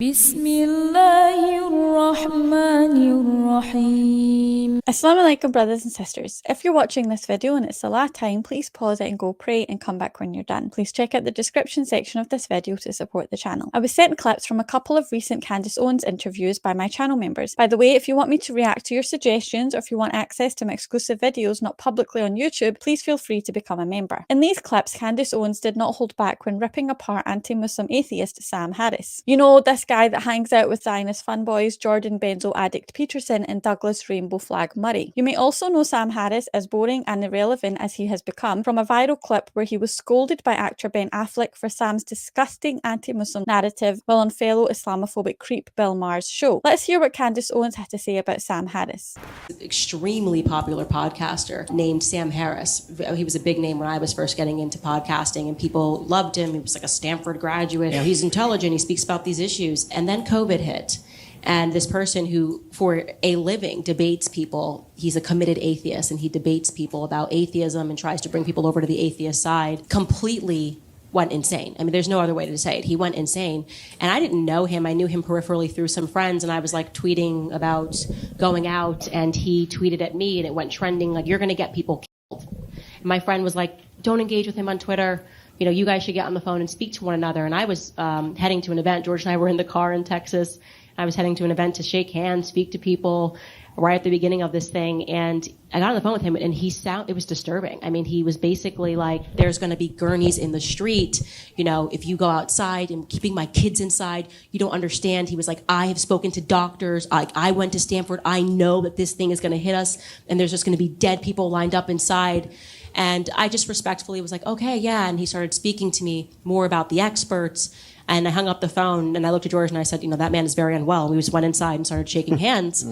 Bismillahirrahmanirrahim. Assalamu alaikum, brothers and sisters. If you're watching this video and it's Salah time, please pause it and go pray and come back when you're done. Please check out the description section of this video to support the channel. I was sent clips from a couple of recent Candace Owens interviews by my channel members. By the way, if you want me to react to your suggestions or if you want access to my exclusive videos not publicly on YouTube, please feel free to become a member. In these clips, Candace Owens did not hold back when ripping apart anti-Muslim atheist Sam Harris. You know, this guy that hangs out with Zionist fanboys Jordan Benzo addict Peterson and Douglas Rainbow Flag Murray. You may also know Sam Harris as boring and irrelevant as he has become from a viral clip where he was scolded by actor Ben Affleck for Sam's disgusting anti-Muslim narrative while on fellow Islamophobic creep Bill Maher's show. Let's hear what Candace Owens had to say about Sam Harris. Extremely popular podcaster named Sam Harris. He was a big name when I was first getting into podcasting, and people loved him. He was like a Stanford graduate. You know, he's intelligent. He speaks about these issues. And then COVID hit. And this person who, for a living, debates people, he's a committed atheist, and he debates people about atheism and tries to bring people over to the atheist side, completely went insane. I mean, there's no other way to say it. He went insane. And I didn't know him. I knew him peripherally through some friends, and I was like tweeting about going out, and he tweeted at me, and it went trending, like, you're going to get people killed. And my friend was like, don't engage with him on Twitter. You know, you guys should get on the phone and speak to one another. And I was heading to an event. George and I were in the car in Texas. I was heading to an event to shake hands, speak to people right at the beginning of this thing. And I got on the phone with him, and it was disturbing. I mean, he was basically like, there's going to be gurneys in the street. You know, if you go outside, and keeping my kids inside, you don't understand. He was like, I have spoken to doctors. I went to Stanford. I know that this thing is going to hit us, and there's just going to be dead people lined up inside. And I just respectfully was like, okay, yeah. And he started speaking to me more about the experts. And I hung up the phone, and I looked at George, and I said, you know, that man is very unwell. We just went inside and started shaking hands.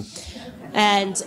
And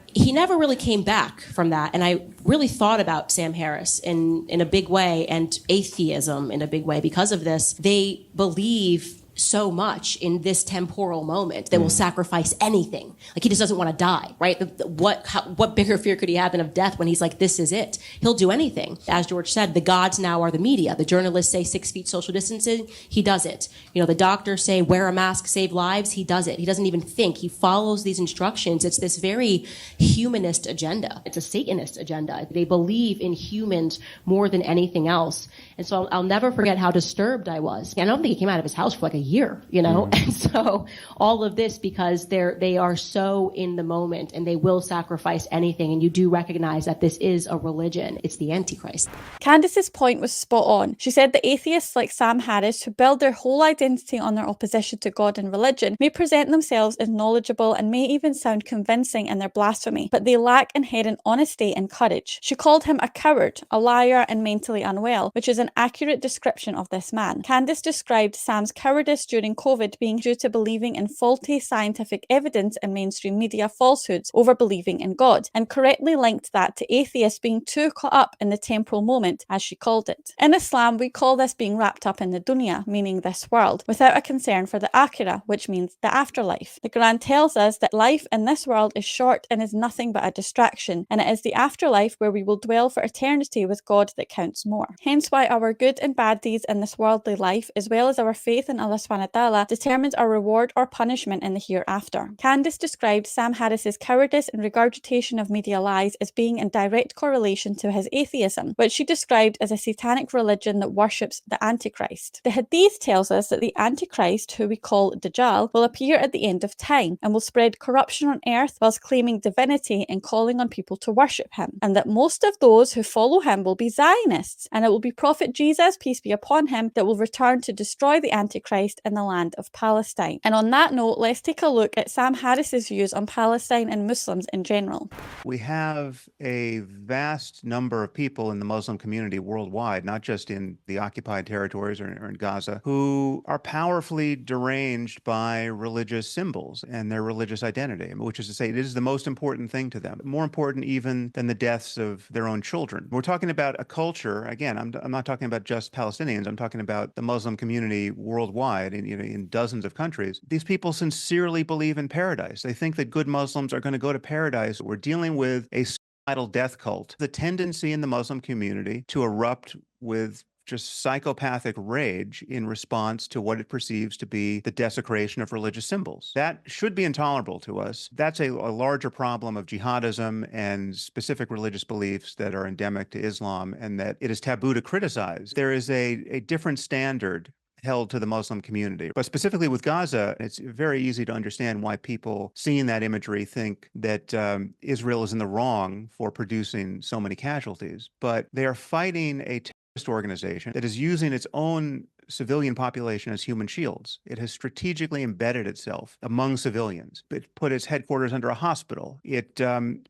he never really came back from that. And I really thought about Sam Harris in a big way, and atheism in a big way. Because of this, they believe so much in this temporal moment. They will sacrifice anything. Like, he just doesn't want to die, right? What bigger fear could he have than of death when he's like, this is it? He'll do anything. As George said, the gods now are the media. The journalists say 6 feet social distancing. He does it. You know, the doctors say wear a mask, save lives. He does it. He doesn't even think. He follows these instructions. It's this very humanist agenda. It's a Satanist agenda. They believe in humans more than anything else. And so I'll never forget how disturbed I was. I don't think he came out of his house for like a year, you know? And so all of this because they are so in the moment, and they will sacrifice anything. And you do recognize that this is a religion. It's the Antichrist. Candace's point was spot on. She said that atheists like Sam Harris, who build their whole identity on their opposition to God and religion, may present themselves as knowledgeable and may even sound convincing in their blasphemy, but they lack inherent honesty and courage. She called him a coward, a liar, and mentally unwell, which is an accurate description of this man. Candace described Sam's cowardice during COVID being due to believing in faulty scientific evidence and mainstream media falsehoods over believing in God, and correctly linked that to atheists being too caught up in the temporal moment, as she called it. In Islam, we call this being wrapped up in the dunya, meaning this world, without a concern for the akhirah, which means the afterlife. The Quran tells us that life in this world is short and is nothing but a distraction, and it is the afterlife where we will dwell for eternity with God that counts more. Hence why our good and bad deeds in this worldly life, as well as our faith in Allah subhanahu wa ta'ala, determines our reward or punishment in the hereafter. Candace described Sam Harris's cowardice and regurgitation of media lies as being in direct correlation to his atheism, which she described as a satanic religion that worships the Antichrist. The Hadith tells us that the Antichrist, who we call Dajjal, will appear at the end of time and will spread corruption on earth whilst claiming divinity and calling on people to worship him, and that most of those who follow him will be Zionists, and it will be Prophet Jesus, peace be upon him, that will return to destroy the Antichrist in the land of Palestine. And on that note, let's take a look at Sam Harris's views on Palestine and Muslims in general. We have a vast number of people in the Muslim community worldwide, not just in the occupied territories or in Gaza, who are powerfully deranged by religious symbols and their religious identity, which is to say, it is the most important thing to them, more important even than the deaths of their own children. We're talking about a culture, again, I'm not talking about just Palestinians, I'm talking about the Muslim community worldwide in dozens of countries. These people sincerely believe in paradise. They think that good Muslims are going to go to paradise. We're dealing with a suicidal death cult. The tendency in the Muslim community to erupt with just psychopathic rage in response to what it perceives to be the desecration of religious symbols. That should be intolerable to us. That's a larger problem of jihadism and specific religious beliefs that are endemic to Islam, and that it is taboo to criticize. There is a different standard held to the Muslim community. But specifically with Gaza, it's very easy to understand why people seeing that imagery think that Israel is in the wrong for producing so many casualties. But they are fighting a terrorist organization that is using its own civilian population as human shields. It has strategically embedded itself among civilians. It put its headquarters under a hospital. It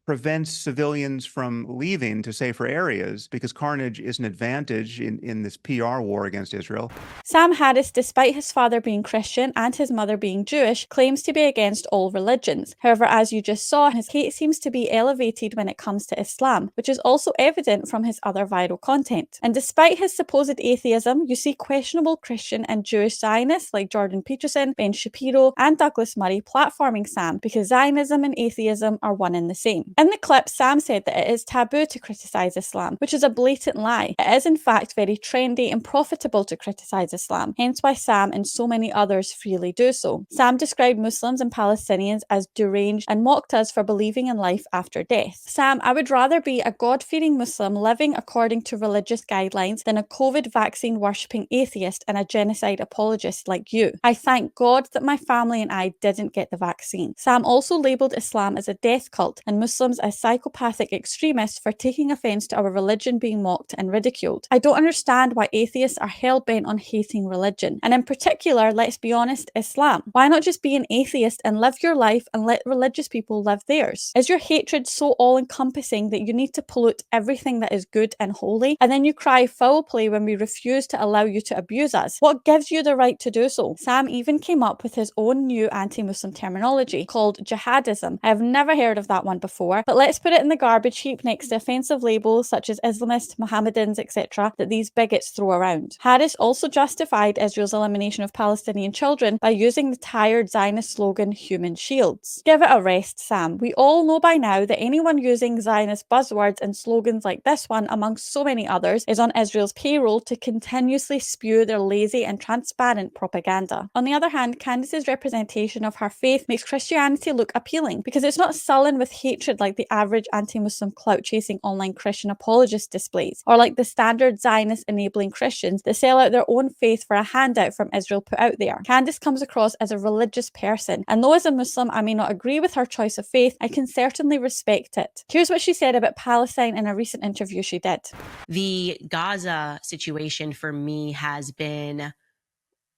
prevents civilians from leaving to safer areas because carnage is an advantage in this PR war against Israel. Sam Harris, despite his father being Christian and his mother being Jewish, claims to be against all religions. However, as you just saw, his hate seems to be elevated when it comes to Islam, which is also evident from his other viral content. And despite his supposed atheism, you see questionable Christian and Jewish Zionists like Jordan Peterson, Ben Shapiro, and Douglas Murray platforming Sam because Zionism and atheism are one and the same. In the clip, Sam said that it is taboo to criticize Islam, which is a blatant lie. It is in fact very trendy and profitable to criticize Islam, hence why Sam and so many others freely do so. Sam described Muslims and Palestinians as deranged and mocked us for believing in life after death. Sam, I would rather be a God-fearing Muslim living according to religious guidelines than a COVID vaccine worshipping atheist and a genocide apologist like you. I thank God that my family and I didn't get the vaccine. Sam also labelled Islam as a death cult and Muslims as psychopathic extremists for taking offence to our religion being mocked and ridiculed. I don't understand why atheists are hell-bent on hating religion. And in particular, let's be honest, Islam. Why not just be an atheist and live your life and let religious people live theirs? Is your hatred so all-encompassing that you need to pollute everything that is good and holy, and then you cry foul play when we refuse to allow you to abuse us? What gives you the right to do so? Sam even came up with his own new anti-Muslim terminology called jihadism. I have never heard of that one before, but let's put it in the garbage heap next to offensive labels such as Islamist, Mohammedans, etc. that these bigots throw around. Harris also justified Israel's elimination of Palestinian children by using the tired Zionist slogan, human shields. Give it a rest, Sam. We all know by now that anyone using Zionist buzzwords and slogans like this one, amongst so many others, is on Israel's payroll to continuously spew their lazy and transparent propaganda. On the other hand, Candace's representation of her faith makes Christianity look appealing because it's not sullen with hatred like the average anti-Muslim clout-chasing online Christian apologist displays, or like the standard Zionist enabling Christians that sell out their own faith for a handout from Israel put out there. Candace comes across as a religious person, and though as a Muslim I may not agree with her choice of faith, I can certainly respect it. Here's what she said about Palestine in a recent interview she did. The Gaza situation for me has been,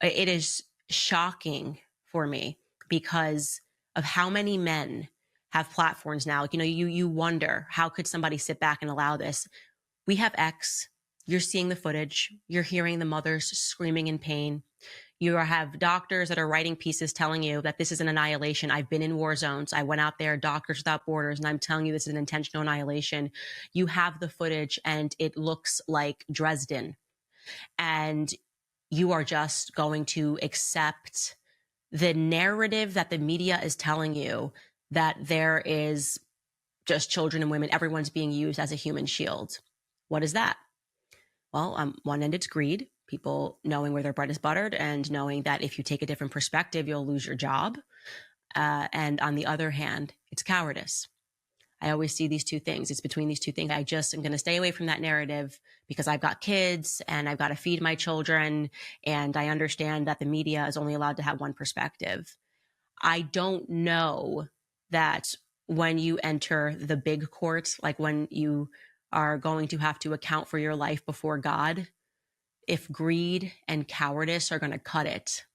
it is shocking for me because of how many men have platforms now. Like, you wonder, how could somebody sit back and allow this? We have X. You're seeing the footage. You're hearing the mothers screaming in pain. You have doctors that are writing pieces telling you that this is an annihilation. I've been in war zones. I went out there, Doctors Without Borders, and I'm telling you this is an intentional annihilation. You have the footage and it looks like Dresden. And you are just going to accept the narrative that the media is telling you that there is just children and women, everyone's being used as a human shield. What is that? Well, on one end, it's greed, people knowing where their bread is buttered and knowing that if you take a different perspective, you'll lose your job. And on the other hand, it's cowardice. I always see these two things. It's between these two things. I just am going to stay away from that narrative because I've got kids and I've got to feed my children. And I understand that the media is only allowed to have one perspective. I don't know that when you enter the big court, like when you are going to have to account for your life before God, if greed and cowardice are going to cut it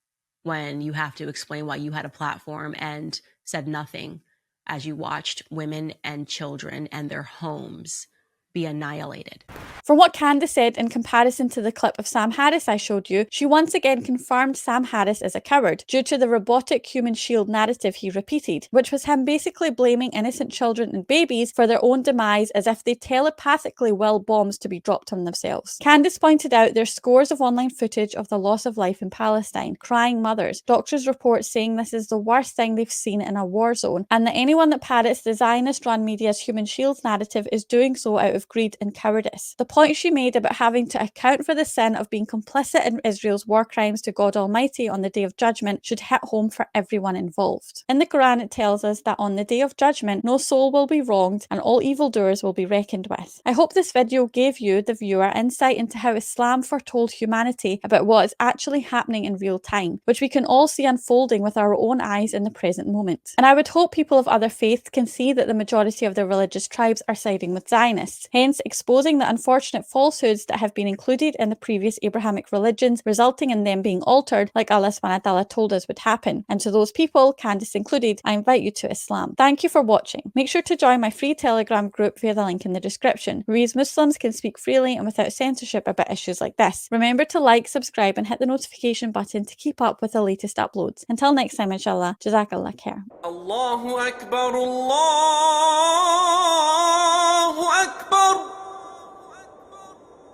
when you have to explain why you had a platform and said nothing as you watched women and children and their homes be annihilated. From what Candace said in comparison to the clip of Sam Harris I showed you, she once again confirmed Sam Harris is a coward due to the robotic human shield narrative he repeated, which was him basically blaming innocent children and babies for their own demise as if they telepathically will bombs to be dropped on themselves. Candace pointed out there's scores of online footage of the loss of life in Palestine, crying mothers, doctors' reports saying this is the worst thing they've seen in a war zone, and that anyone that parrots the Zionist-run media's human shields narrative is doing so out of of greed and cowardice. The point she made about having to account for the sin of being complicit in Israel's war crimes to God Almighty on the Day of Judgment should hit home for everyone involved. In the Quran, it tells us that on the Day of Judgment, no soul will be wronged and all evildoers will be reckoned with. I hope this video gave you, the viewer, insight into how Islam foretold humanity about what is actually happening in real time, which we can all see unfolding with our own eyes in the present moment. And I would hope people of other faiths can see that the majority of the religious tribes are siding with Zionists, hence exposing the unfortunate falsehoods that have been included in the previous Abrahamic religions, resulting in them being altered like Allah SWT told us would happen. And to those people, Candace included, I invite you to Islam. Thank you for watching. Make sure to join my free Telegram group via the link in the description, where we as Muslims can speak freely and without censorship about issues like this. Remember to like, subscribe and hit the notification button to keep up with the latest uploads. Until next time, inshallah, Jazakallah khair. Allahu Akbar, Allahu Akbar,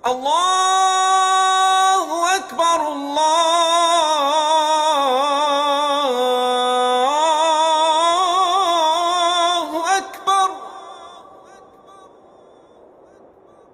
Allah.